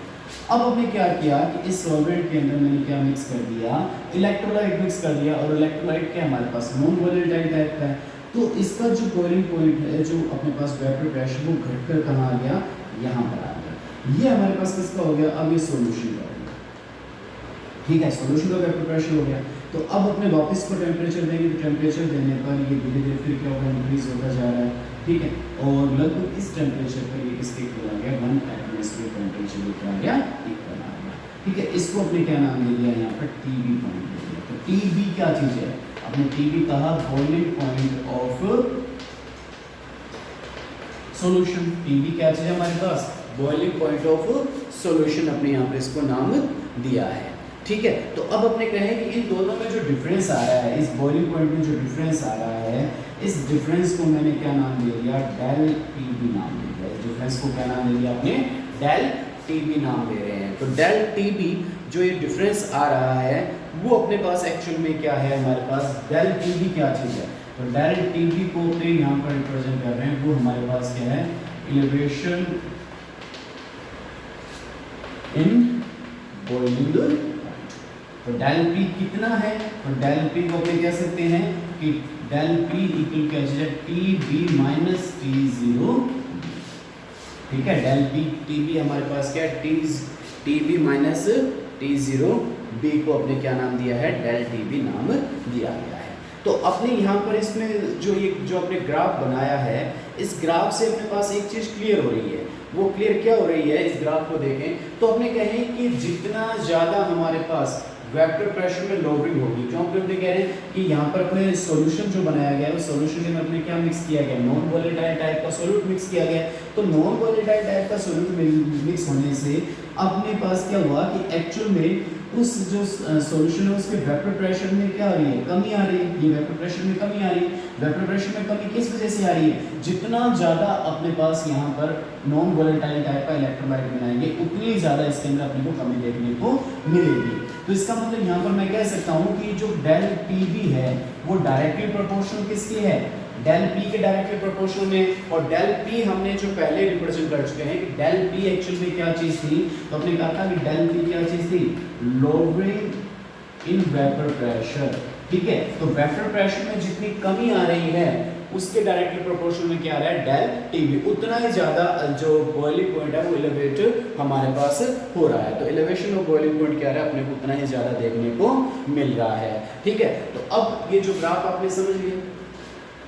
अब हमने क्या किया कि इस सॉल्वेंट के अंदर मैंने क्या मिक्स कर दिया, इलेक्ट्रोलाइट मिक्स कर दिया, और इलेक्ट्रोलाइट क्या हमारे पास नॉन वोलेटाइल टाइप का है। तो इसका जो बॉइलिंग पॉइंट है, जो अपने पास वेपर प्रेशर, वो घटकर कहाँ आ गया, यहाँ पर आ गया। ये हमारे पास किसका हो गया, अब ये सॉल्यूशन का हो गया, ठीक है, सॉल्यूशन का वेपर प्रेशर हो गया। तो अब अपने वापस को टेम्परेचर देंगे, तो टेम्परेचर देने पर ये धीरे धीरे फिर क्या होगा, इंक्रीज होता जा रहा है, ठीक है, और लगभग इस टेम्परेचर पर ये किसके इक्वल आ गया, 1 एटमॉस्फेयर टेम्परेचर क्या आ गया, इक्वल आ गया, ठीक है। इसको अपने क्या नाम दे दिया यहाँ पर, टीबी पॉइंट दे दिया। तो टीबी क्या चीज़ है, अपने टीबी कहा boiling point of solution. TB क्या चीज़ है हमारे पास, बॉइलिंग पॉइंट ऑफ सॉल्यूशन, अपने यहाँ पे इसको नाम दिया है, ठीक है। तो अब अपने कहें कि इन दोनों में जो डिफरेंस आ रहा है, इस बॉइलिंग पॉइंट में जो डिफरेंस आ रहा है, इस डिफरेंस को मैंने क्या नाम दे दिया, डेल टीबी नाम दे दिया। इस डिफरेंस को क्या नाम दे दिया आपने, डेल टीबी नाम दे रहे हैं। तो डेल टीबी जो ये डिफरेंस आ रहा है, वो अपने पास एक्चुअल में क्या है, हमारे पास डेल टीबी क्या चीज़ है। तो डेल टीबी को अपने यहाँ पर रिप्रेजेंट कर रहे हैं, वो हमारे पास क्या है, एलिवेशन इन बॉइलिंग। तो डेल पी कितना है, तो डेल पी को अपने कह सकते हैं कि डेल पी इक्वल क्या चीज़ है, T B minus T zero, ठीक है। डेल पी टी बी हमारे पास क्या है, T B minus T zero B को अपने क्या नाम दिया है, डेल टी बी नाम दिया गया है। तो अपने यहाँ पर इसमें जो अपने ग्राफ बनाया है, इस ग्राफ से अपने पास एक चीज़ क्लियर हो रही है। वो क्लियर क्या हो रही है, इस ग्राफ को देखें तो अपने कहें कि जितना ज़्यादा हमारे पास वेक्टर प्रेशर में लोअरिंग होगी, क्यों अपने कह रहे हैं कि यहाँ पर अपने सॉल्यूशन जो बनाया गया है, उस सॉल्यूशन में अपने क्या मिक्स किया गया, नॉन वोलेटाइल टाइप का सॉल्यूट मिक्स किया गया। तो नॉन वोलेटाइल टाइप का सॉल्यूट मिक्स होने से अपने पास क्या हुआ कि एक्चुअल में उस जो सॉल्यूशन है उसके वेपर प्रेशर में क्या आ रही है, कमी आ रही है। ये वेपर प्रेशर में कमी आ रही है। वेपर प्रेशर में कमी किस वजह से आ रही है, जितना ज़्यादा अपने पास यहाँ पर नॉन वोलेटाइल टाइप का इलेक्ट्रोलाइट बनाएंगे, उतनी ज़्यादा इसके अंदर अपने को कमी देखने को मिलेगी। तो इसका मतलब यहाँ पर मैं कह सकता हूँ कि जो डेल टीबी है वो डायरेक्टली प्रोपोर्शनल किसके है, डेल पी के डायरेक्टली प्रोपोर्शनल में। और डेल पी हमने जो पहले रिप्रेजेंट कर चुके हैं कि डेल पी एक्चुअल में क्या चीज़ थी, तो हमने कहा था कि डेल पी क्या चीज़ थी, लोअरिंग इन वेपर प्रेशर, ठीक है। तो वेपर प्रेशर में जितनी कमी आ रही है उसके डायरेक्टली प्रोपोर्शनल में क्या आ रहा है, डेल टीबी, उतना ही ज़्यादा जो बॉइलिंग पॉइंट है वो एलिवेट हमारे पास हो रहा है। तो एलिवेशन ऑफ बॉइलिंग पॉइंट क्या रहा है, अपने को उतना ही ज़्यादा देखने को मिल रहा है, ठीक है। तो अब ये जो ग्राफ आपने समझ लिया,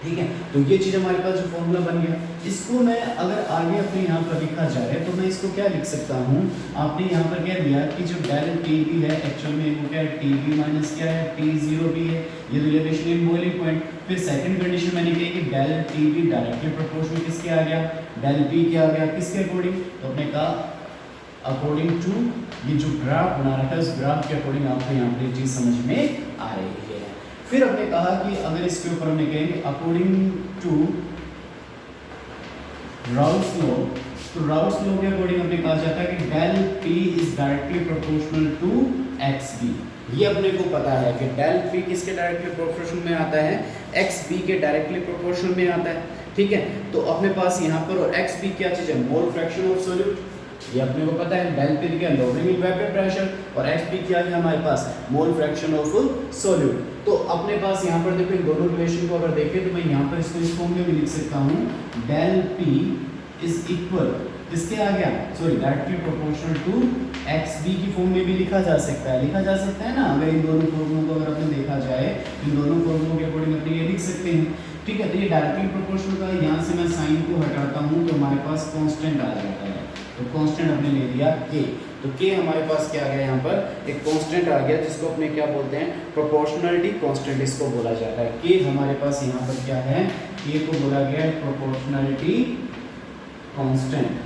ठीक है। तो ये चीज़ हमारे पास जो फॉर्मूला बन गया, इसको मैं अगर आगे अपने यहाँ पर लिखा जाए तो मैं इसको क्या लिख सकता हूँ, आपने यहाँ पर क्या दिया कि जो डेल टी बी है एक्चुअल में वो क्या है, टी बी माइनस क्या है, टी जीरो भी है, ये रिलेशन इन बॉइलिंग पॉइंट। फिर सेकंड कंडीशन मैंने कही कि del T B directly proportional किसके आ गया, डेल पी क्या आ गया, किसके अकॉर्डिंग, तो अपने कहा अकॉर्डिंग टू ये जो ग्राफ बना रखा है उस ग्राफ के अकॉर्डिंग आपको यहाँ पर चीज़ समझ में आ रही है। फिर हमने कहा कि अगर इसके ऊपर हमने कहेंगे अकॉर्डिंग टू राउल्स लॉ, तो राउल्स लॉ के अकॉर्डिंग हमने कहा जाता है कि del P is directly proportional to X B. ये अपने को पता है कि डेल पी किसके डायरेक्टली प्रोपोर्शनल में आता है, एक्स बी के डायरेक्टली प्रोपोर्शनल में आता है, ठीक है। तो अपने पास यहाँ पर और एक्स बी क्या चीज़ है, मोल फ्रैक्शन ऑफ सॉल्यूट, ये अपने को पता है। डेल पी क्या, लोअरिंग इन वेपर प्रेशर, और एक्स पी क्या है हमारे पास, मोल फ्रैक्शन ऑफ सॉल्यूट। तो अपने पास यहाँ पर देखो इन दोनों रिलेशन को अगर देखें तो मैं यहाँ पर इसको इस फॉर्म में भी लिख सकता हूँ, डेल पी इज इक्वल किसके आ गया, sorry directly proportional to X B की फॉर्म में भी लिखा जा सकता है ना। अगर इन दोनों फॉर्मूलों को अगर अपने देखा जाए, इन दोनों फॉर्मूलों के अकॉर्डिंग अपने ये लिख सकते हैं, ठीक है। तो ये डायरेक्टली प्रोपोर्शनल का यहाँ से मैं साइन को हटाता हूँ तो हमारे पास कांस्टेंट आ जाता है। तो कांस्टेंट हमने ले लिया के, तो के हमारे पास क्या आ गया, यहाँ पर एक कांस्टेंट आ गया जिसको अपने क्या बोलते हैं, प्रोपोर्शनलिटी कांस्टेंट इसको बोला जाता है। के हमारे पास यहाँ पर क्या है, के को बोला गया है प्रोपोर्शनलिटी कांस्टेंट,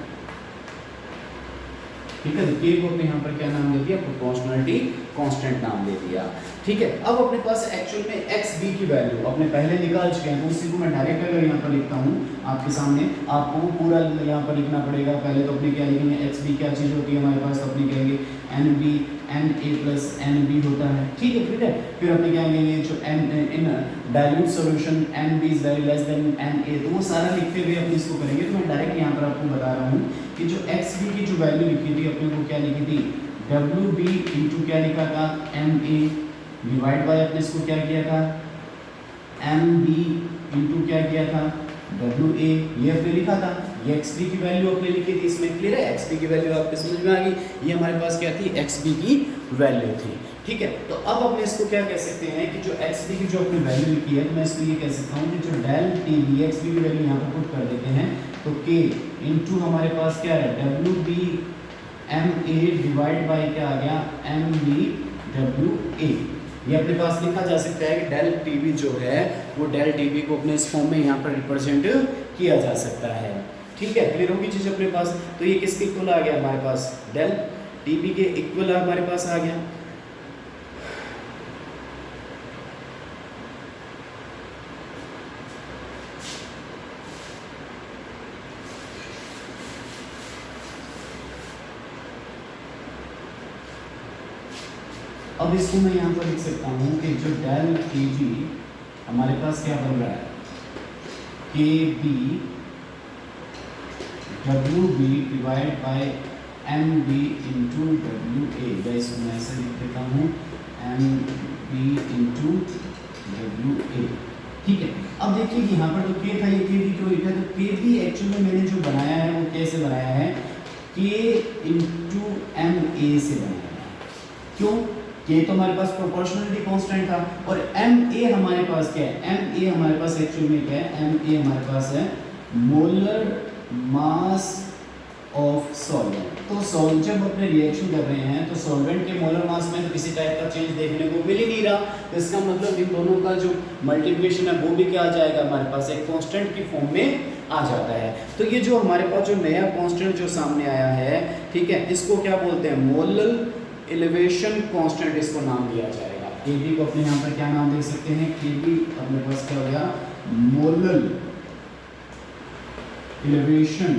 ठीक है। तो के को अपने यहाँ पर क्या नाम दे दिया, प्रोपोर्शनलिटी कांस्टेंट नाम दे दिया, ठीक है। अब अपने पास एक्चुअल में एक्स बी की वैल्यू अपने पहले निकाल चुके हैं, तो उसी को मैं डायरेक्ट अगर यहाँ पर लिखता हूँ आपके सामने, आपको पूरा यहाँ पर लिखना पड़ेगा। पहले तो अपने क्या लिखेंगे, एक्स बी क्या चीज़ होती है हमारे पास, तो अपने कहेंगे N B N A plus N B होता है, ठीक है, ठीक है। फिर अपने क्या कहेंगे, जो n in dilute solution n B is very less than n A, तो वो सारा लिखते हुए अपने इसको करेंगे। तो मैं डायरेक्ट यहाँ पर आपको बता रहा हूँ कि जो एक्स बी की जो वैल्यू लिखी थी अपने को क्या लिखी थी, डब्ल्यू बी इंटू क्या लिखा था, एम ए डिवाइड बाय अपने इसको क्या किया था, एम बी इंटू क्या किया था डब्ल्यू ए, ये हमने लिखा था, ये एक्स बी की वैल्यू अपने लिखी थी, इसमें क्लियर है, एक्स बी की वैल्यू आपके समझ में आ गई, ये हमारे पास क्या थी एक्स बी की वैल्यू थी। ठीक है, तो अब अपने इसको क्या कह सकते हैं कि जो एक्स बी की जो अपनी वैल्यू लिखी है, तो मैं इसको ये कह सकता हूँ कि जो del T B x B की वैल्यू यहाँ पर पुट कर देते हैं, तो के इंटू हमारे पास क्या है W B M A divide by क्या आ गया एम बी डब्ल्यू ए। ये अपने पास लिखा जा सकता है कि डेल टी बी जो है वो डेल टी बी को अपने इस फॉर्म में यहाँ पर रिप्रेजेंट किया जा सकता है। ठीक है, क्लियर होगी चीज़ अपने पास। तो ये किसके इक्वल आ गया हमारे पास, डेल टी बी के इक्वल हमारे पास आ गया। अब इसको मैं यहाँ पर लिख सकता हूँ कि जो डेल के बी हमारे पास क्या बन रहा है, K B W B divide by M B into W A, या इसको मैं ऐसे लिख देता हूँ M B into W A. ठीक है, अब देखिए कि यहाँ पर जो के था ये के बी क्यों लिखा है, तो के बी एक्चुअली में मैंने जो बनाया है वो कैसे बनाया है, के इंटू एम ए से बनाया है। क्यों, के तो हमारे पास प्रोपोर्शनलिटी कांस्टेंट था, और एम ए हमारे पास क्या है, एम ए हमारे पास एक्चुअली में क्या है, एम ए हमारे पास है मोलर मास ऑफ सॉल्वेंट। तो सॉल्वेंट जब अपने रिएक्शन कर रहे हैं तो सॉल्वेंट के मोलर मास में तो किसी टाइप का चेंज देखने को मिल ही नहीं रहा, तो इसका मतलब इन दोनों का जो मल्टीप्लिकेशन है वो भी क्या आ जाएगा हमारे पास एक कांस्टेंट की फॉर्म में आ जाता है। तो ये जो हमारे पास जो नया कांस्टेंट जो सामने आया है, ठीक है, इसको क्या बोलते हैं, मोलर एलिवेशन कांस्टेंट इसको नाम दिया जाएगा। के बी को अपने यहाँ पर क्या नाम दे सकते हैं, के बी अपने पास क्या हो गया मोलर एलिवेशन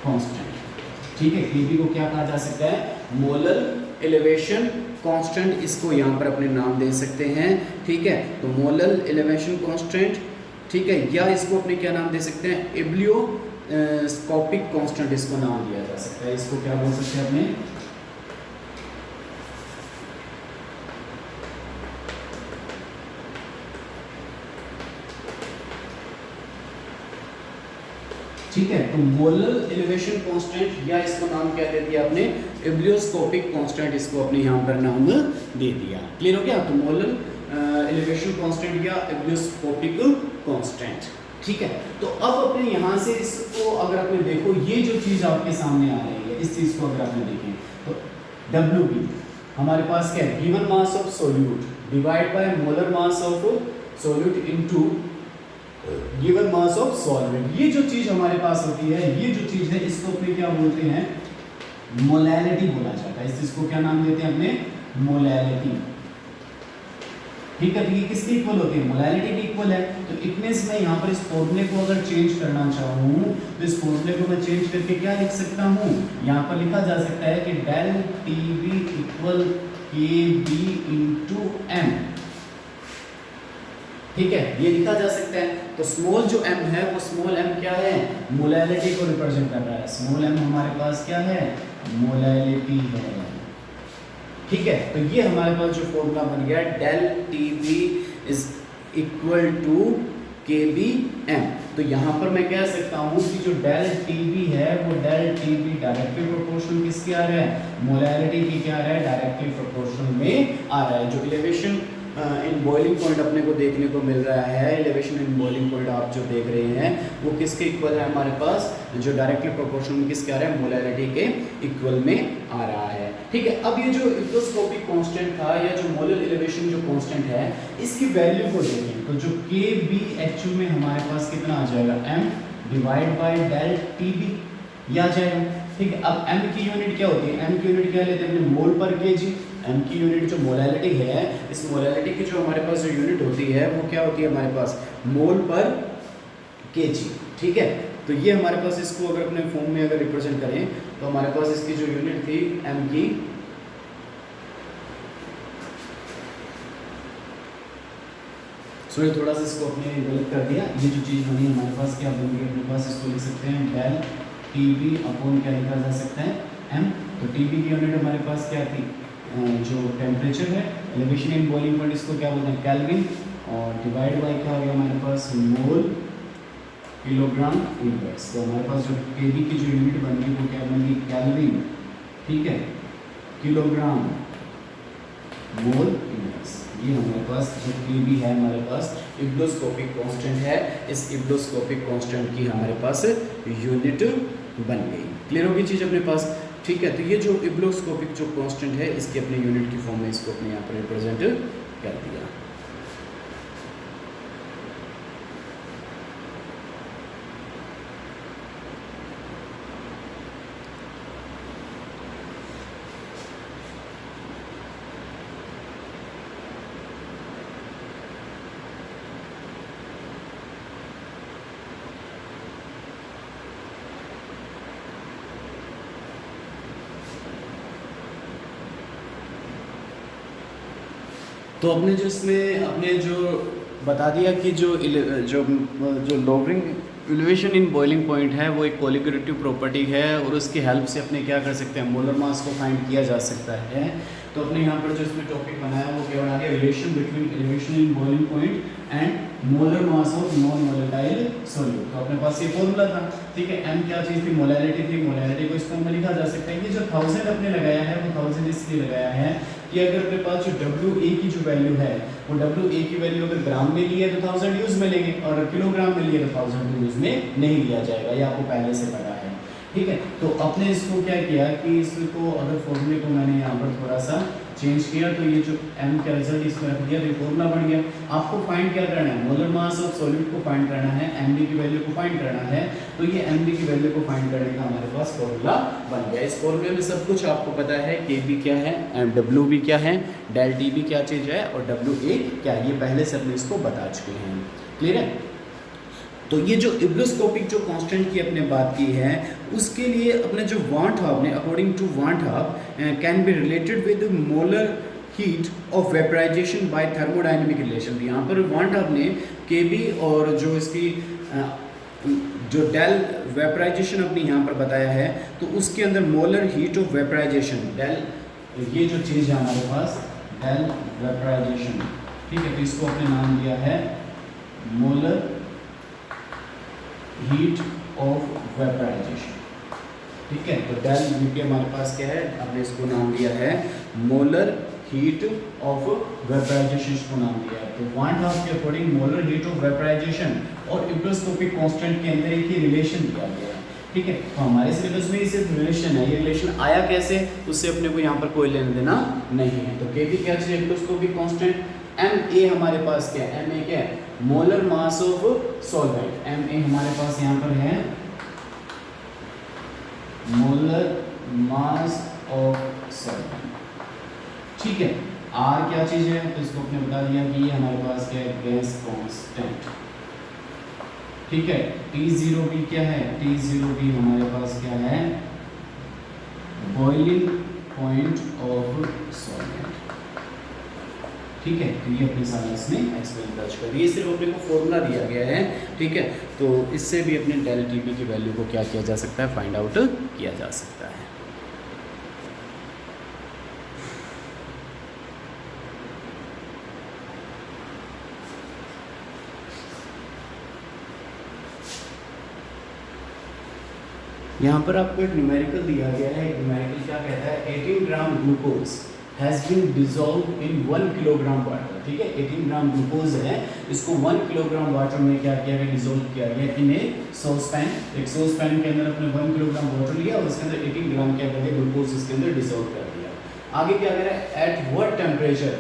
कांस्टेंट। ठीक है, के बी को क्या कहा जा सकता है, मोलर एलिवेशन कांस्टेंट, इसको यहाँ पर अपने नाम दे सकते हैं। ठीक है, तो मोलर एलिवेशन कांस्टेंट, ठीक है, या इसको अपने क्या नाम दे सकते हैं, एब्लियो स्कोपिक कांस्टेंट इसको नाम दिया जा सकता है। इसको क्या बोल सकते हैं अपने, ठीक है, तो मोलर एलिवेशन कांस्टेंट या इसको नाम क्या दे दिया आपने, एब्लियोस्कोपिक कांस्टेंट, इसको अपने यहाँ पर नाम दे दिया। क्लियर हो गया, तो मोलर एलिवेशन कांस्टेंट या एब्लियोस्कोपिक कांस्टेंट। ठीक है, तो अब अपने यहाँ से इसको अगर आपने देखो, ये जो चीज़ आपके सामने आ रही है, इस चीज़ को अगर आपने देखें तो डब्ल्यू बी हमारे पास क्या है, given mass of solute divide by molar mass of solute into given mass of solvent. ये जो चीज़ हमारे पास होती है, ये जो चीज़ है, इसको अपने क्या बोलते हैं, मोलैलिटी बोला जाता है। इस चीज़ को क्या नाम देते हैं अपने, मोलैलिटी। ठीक है, तो ये किसकी इक्वल होती है, मोलैलिटी की इक्वल है। तो इट मींस मैं यहाँ पर इस फॉर्मूले को अगर चेंज करना चाहूँ तो इस फॉर्मूले को मैं चेंज करके क्या लिख सकता हूँ, यहाँ पर लिखा जा सकता है कि डेल टी बी इक्वल के बी इंटू एम। ठीक है, ये लिखा जा सकता है। तो स्मॉल जो m है वो स्मॉल m क्या है, मोलैलिटी को रिप्रेजेंट कर रहा है। स्मॉल m हमारे पास क्या है, मोलैलिटी है। ठीक है, तो ये हमारे पास जो फॉर्मूला बन गया, del T B is equal to K B M. तो यहाँ पर मैं कह सकता हूँ कि जो डेल टी बी है वो del T B directly proportional किसके आ रहा है, मोलैलिटी की क्या आ रहा है, डायरेक्टली प्रोपोर्शनल में आ रहा है। जो इलेवेशन इन बॉइलिंग पॉइंट अपने को देखने को मिल रहा है, एलिवेशन इन बॉइलिंग पॉइंट आप जो देख रहे हैं वो किसके इक्वल है हमारे पास, जो डायरेक्टली प्रोपोर्शनल में किसके आ रहा है, मोलैलिटी के इक्वल में आ रहा है। ठीक है, अब ये जो इक्वोस्कोपिक कांस्टेंट था या जो मोलर एलिवेशन जो कांस्टेंट है, इसकी वैल्यू को देखें तो जो के बी एक्चुअल में हमारे पास कितना आ जाएगा, M divide by del T B, ये आ जाएगा। ठीक है, अब m की यूनिट क्या होती है, m की यूनिट क्या लेते हैं अपने, मोल पर केजी। m की यूनिट जो मोलैलिटी है, इस मोलैलिटी की जो हमारे पास जो यूनिट होती है वो क्या होती है हमारे पास, मोल पर केजी। ठीक है, तो ये हमारे पास इसको अगर अपने फॉर्म में अगर रिप्रेजेंट करें तो हमारे पास इसकी जो यूनिट थी m की, सॉरी थोड़ा सा इसको अपने गलत कर दिया, ये जो चीज़ बनी हमारे पास क्या बन गई अपने पास, इसको लिख सकते हैं डेल टी बी अपॉन क्या लिखा जा सकता है, m। तो टी बी की यूनिट हमारे पास क्या थी, जो टेम्परेचर है, एलिवेशन इन बॉइलिंग पॉइंट इसको क्या बोलते हैं, केल्विन, और डिवाइड बाई क्या हो गया हमारे पास, मोल किलोग्राम इनवर्स। तो हमारे पास जो केबी की जो यूनिट बन गई वो क्या बन गई, केल्विन, ठीक है, किलोग्राम मोल इनवर्स। ये हमारे पास जो केबी है हमारे पास इब्लोस्कोपिक कांस्टेंट है, इस इब्लोस्कोपिक कांस्टेंट की हमारे पास यूनिट बन गई। क्लियर होगी चीज़ अपने पास, ठीक है। तो ये जो इब्लोस्कोपिक जो कांस्टेंट है इसकी अपने यूनिट की फॉर्म में इसको अपने यहाँ पर रिप्रेजेंट कर दिया। तो अपने जो इसमें अपने जो बता दिया कि जो lowering elevation in boiling point है वो एक कोलिगेटिव प्रॉपर्टी है और उसकी हेल्प से अपने क्या कर सकते हैं, मोलर मास को फाइंड किया जा सकता है। तो अपने यहाँ पर जो इसमें टॉपिक बनाया वो क्या बना दिया, relation between elevation in boiling point and molar mass of non volatile solute. तो अपने पास ये फॉर्मूला था, ठीक है। एम क्या चीज़ थी, मोलैरिटी थी। मोलैरिटी को इस फॉर्म में लिखा जा सकता है। ये जो 1000 अपने लगाया है वो 1000 इसलिए लगाया है कि अगर अपने पास जो WA की जो वैल्यू है वो WA की वैल्यू अगर ग्राम में ली है तो 1000 यूज में लेंगे और किलोग्राम में लिए तो 1000 यूज में नहीं लिया जाएगा, ये आपको पहले से पता है, ठीक है। तो अपने इसको क्या किया कि इसको अगर फॉर्मूले को मैंने यहाँ पर थोड़ा सा चेंज किया तो ये जो m का रिजल्ट इसमें रख दिया तो फॉर्मूला बन गया। आपको फाइंड क्या करना है, मोलर मास ऑफ सॉल्यूट को फाइंड करना है, mb की वैल्यू को फाइंड करना है। तो ये mb की वैल्यू को फाइंड करने का हमारे पास फॉर्मूला बन गया। इस फॉर्मूले में सब कुछ आपको पता है, kb क्या है, wb क्या है, डेल tb क्या चीज़ है और wa क्या है, ये पहले से अपने इसको बता चुके हैं। क्लियर है। तो ये जो इब्लोस्कोपिक जो कांस्टेंट की अपने बात की है उसके लिए अपने जो वांट हाफ ने according to van't Hoff can be related with molar heat of vaporization by thermodynamic relation. यहाँ पर वांट हाफ ने केबी और जो इसकी जो डेल वेपराइजेशन अपनी यहाँ पर बताया है तो उसके अंदर molar heat of vaporization del, ये जो चीज़ है हमारे पास डेल वेपराइजेशन, ठीक है। तो इसको अपने नाम दिया है मोलर हीट ऑफ वेपराइजेशन, ठीक है। तो डेल यूके हमारे पास क्या है, हमने इसको नाम दिया है मोलर हीट ऑफ वेपराइजेशन, इसको नाम दिया है। तो वांट हाफ के according molar heat of vaporization और इब्लोस्कोपिक कांस्टेंट के अंदर एक ही रिलेशन दिया गया है, ठीक है। तो हमारे सिलेबस में ये सिर्फ रिलेशन है, ये रिलेशन आया कैसे उससे अपने को यहाँ पर कोई लेना देना नहीं है। तो केबी क्या चाहिए, इब्लोस्कोपिक कांस्टेंट, Ma हमारे पास क्या है, Ma क्या है, molar mass of solvent. Ma हमारे पास यहाँ पर है मोलर मास ऑफ सॉल्वेंट, ठीक है। R क्या चीज है, तो इसको अपने बता दिया कि ये हमारे पास क्या है, गैस कांस्टेंट, ठीक है। T0B क्या है, T0B हमारे पास क्या है, बॉइलिंग पॉइंट ऑफ सॉल्वेंट, ठीक है। तो ये अपने सारा इसमें एक्सप्लेन कर चुका है। ये सिर्फ अपने को फॉर्मूला दिया गया है, ठीक है। तो इससे भी अपने डेल टीबी की वैल्यू को क्या किया जा सकता है, फाइंड आउट किया जा सकता है। यहाँ पर आपको एक न्यूमेरिकल दिया गया है। न्यूमेरिकल क्या कहता है, 18 gram glucose has been dissolve in 1 kilogram water, ठीक है। 18 ग्राम ग्लूकोज है, इसको 1 किलोग्राम वाटर में क्या किया गया, डिजॉल्व किया गया इन ए सॉसपैन। एक सॉसपैन के अंदर अपने 1 किलोग्राम वाटर लिया और उसके अंदर 18 ग्राम क्या कर दिया, ग्लूकोज इसके अंदर डिजॉल्व कर दिया। आगे क्या कह रहा है, at what temperature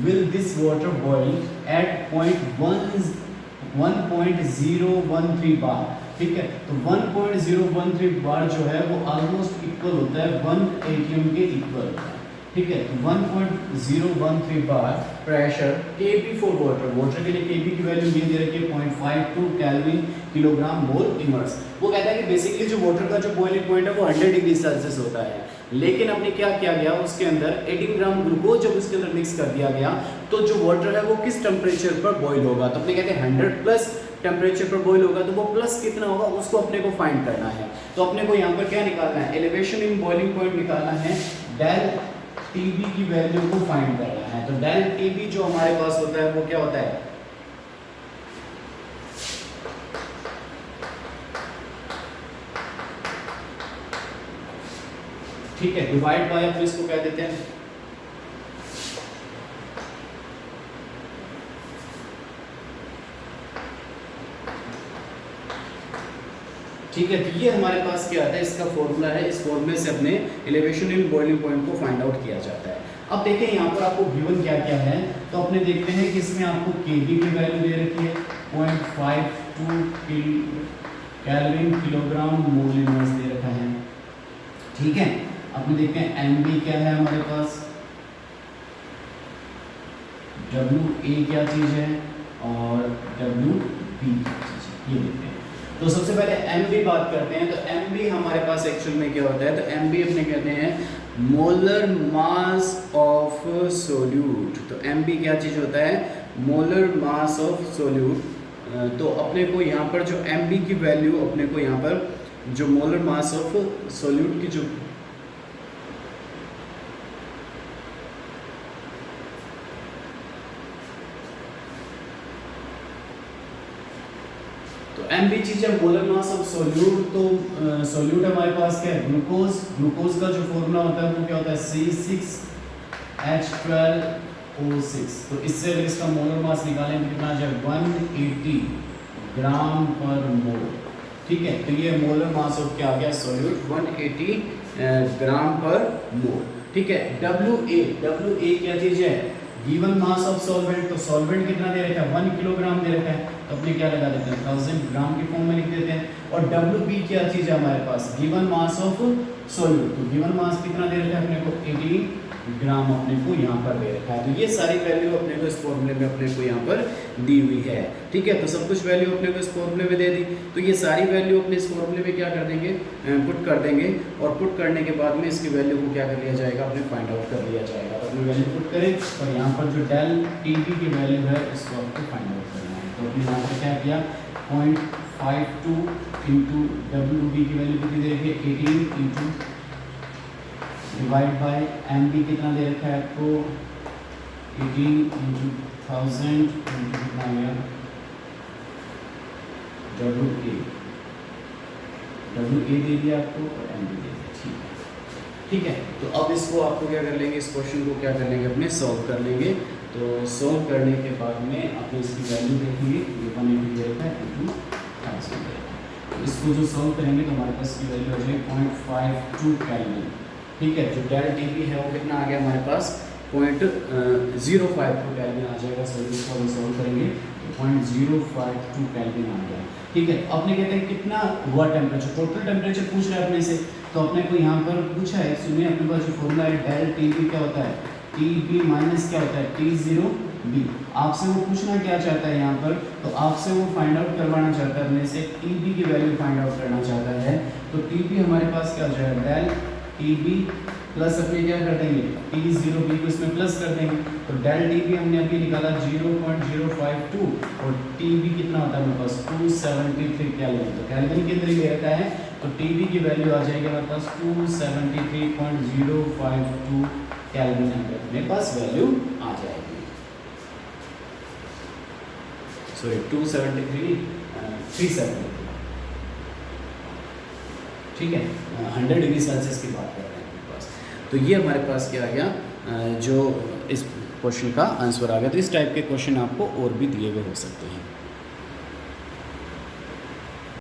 will this water boil at 1.013 bar, ठीक है। तो 1.013 बार जो है वो ऑलमोस्ट इक्वल होता है 1 atm के इक्वल होता है, ठीक है। तो 1.013 bar pressure Kb for water, water के लिए Kb की वैल्यू ये दे रखी है 0.52 केल्विन किलोग्राम मोल इमर्स। वो कहता है कि बेसिकली जो वाटर का जो बॉइलिंग पॉइंट है वो 100 डिग्री सेल्सियस होता है, लेकिन अपने क्या किया गया उसके अंदर 18 ग्राम ग्लूकोज जब उसके अंदर मिक्स कर दिया गया तो जो वाटर है वो किस टेम्परेचर पर बॉइल होगा, तो अपने कहते हैं 100 प्लस टेम्परेचर पर बॉइल होगा, तो वो प्लस कितना होगा उसको अपने को फाइंड करना है। तो अपने को यहाँ पर क्या निकालना है, एलिवेशन इन बॉइलिंग पॉइंट निकालना है, डेल टीबी की वैल्यू को फाइंड करना है। तो डेल टीबी जो हमारे पास होता है वो क्या होता है, ठीक है, डिवाइड बाय अपन इसको कह देते हैं। ठीक है, तो ये हमारे पास क्या आता है, इसका फॉर्मूला है। इस फॉर्मूले से अपने एलिवेशन इन बॉइलिंग पॉइंट को फाइंड आउट किया जाता है। अब देखें यहाँ पर आपको गिवन क्या क्या है, तो अपने देखते हैं कि इसमें आपको केबी की वैल्यू दे रखी है 0.52 केल्विन किलोग्राम मोल इनवर्स दे रखा है। ठीक है, अपने देखते हैं एमबी क्या है हमारे पास, डब्ल्यू ए क्या चीज़ है और डब्ल्यू बी क्या चीज़ है, ये देखते हैं। तो सबसे पहले एमबी बात करते हैं। तो एमबी हमारे पास एक्चुअल में क्या होता है, तो एमबी अपने कहते हैं मोलर मास ऑफ सोल्यूट। तो एमबी क्या चीज़ होता है, मोलर मास ऑफ सोल्यूट। तो अपने को यहाँ पर जो एमबी की वैल्यू, अपने को यहाँ पर जो मोलर मास ऑफ सोल्यूट की जो एमबी चीज है मोलर मास ऑफ सोल्यूट। तो सोल्यूट हमारे पास क्या है, ग्लूकोज। ग्लूकोज का जो फॉर्मूला होता है वो क्या होता है, C6H12O6। तो इससे अगर इसका मोलर मास निकालें तो कितना आ जाए, 180 ग्राम पर मोल। ठीक है, तो ये मोलर मास ऑफ क्या आ गया, सोल्यूट 180 ग्राम पर मोल। ठीक है, WA क्या चीज है, गिवन मास ऑफ सॉल्वेंट। तो सॉल्वेंट कितना दे रखा है, 1 किलोग्राम दे रखा है, तो अपने क्या लगा देते हैं, 1000 ग्राम के फॉर्म में लिख देते हैं। और WB क्या चीज़ है हमारे पास, गिवन मास ऑफ सोल्यूट। तो गिवन मास कितना दे रखा है अपने को, 18 ग्राम अपने को यहाँ पर दे रखा है। तो ये सारी वैल्यू अपने को इस फॉर्मूले में अपने को यहाँ पर दी हुई है। ठीक है, तो सब कुछ वैल्यू अपने को इस फॉर्मूले में दे दी। तो ये सारी वैल्यू अपने इस फॉर्मूले में क्या कर देंगे, पुट कर देंगे। और पुट करने के बाद में इसकी वैल्यू को क्या कर लिया जाएगा, अपने फाइंड आउट कर लिया जाएगा। तो अपनी वैल्यू पुट करें और यहाँ पर जो डेल टीबी की वैल्यू है इसको आपको फाइंड आउट करना है। तो अपने यहाँ पर क्या किया, 0.52 इंटू WB की वैल्यू कितनी दे रखी है, 18 इंटू डिवाइड बाय एमबी कितना दे रखा है आपको, 18 इंटू 1000 इंटू कितना आ गया, WA दे दिया आपको और एमबी दे दिया। ठीक है, ठीक है। तो अब इसको आपको क्या कर लेंगे, इस क्वेश्चन को क्या कर लेंगे, अपने सॉल्व कर लेंगे। तो सॉल्व करने के बाद में आपने इसकी वैल्यू देखेंगे, ये 180 दे रखा है इंटू 1000 दे रखा है। तो इसको जो सॉल्व करेंगे तो हमारे पास इसकी वैल्यू हो जाएगी 0.52 केल्विन। ठीक है, जो डेल टीबी है वो कितना आ गया हमारे पास, 0.052 केल्विन आ जाएगा। सो इसको हम सॉल्व करेंगे तो 0.052 केल्विन आ गया। ठीक है, अपने कहते हैं कितना हुआ टेम्परेचर, टोटल टेम्परेचर पूछ रहा है अपने से। तो अपने को यहाँ पर पूछा है, सुनिए अपने पास जो फॉर्मूला है डेल टीबी क्या होता है, टीबी माइनस क्या होता है, T0B। आपसे वो पूछना क्या चाहता है यहाँ पर, तो आपसे वो फाइंड आउट करवाना चाहता है अपने से, टीबी की वैल्यू फाइंड आउट करना चाहता है। तो टीबी हमारे पास क्या हो जाएगा, डेल टीबी प्लस अपने क्या कर देंगे, T0B को इसमें प्लस कर देंगे। तो डेल टीबी हमने अभी निकाला 0.052 और टीबी कितना होता है हमारे पास, 273 केल्विन। तो केल्विन के अंदर ही रहता है, तो टीबी की वैल्यू आ जाएगी हमारे पास 273.052 केल्विन मेरे पास वैल्यू आ जाएगी। सॉरी 373। ठीक है, 100 डिग्री सेल्सियस की बात कर रहे हैं अपने पास। तो ये हमारे पास क्या आ गया, जो इस क्वेश्चन का आंसर आ गया। तो इस टाइप के क्वेश्चन आपको और भी दिए हुए हो सकते हैं।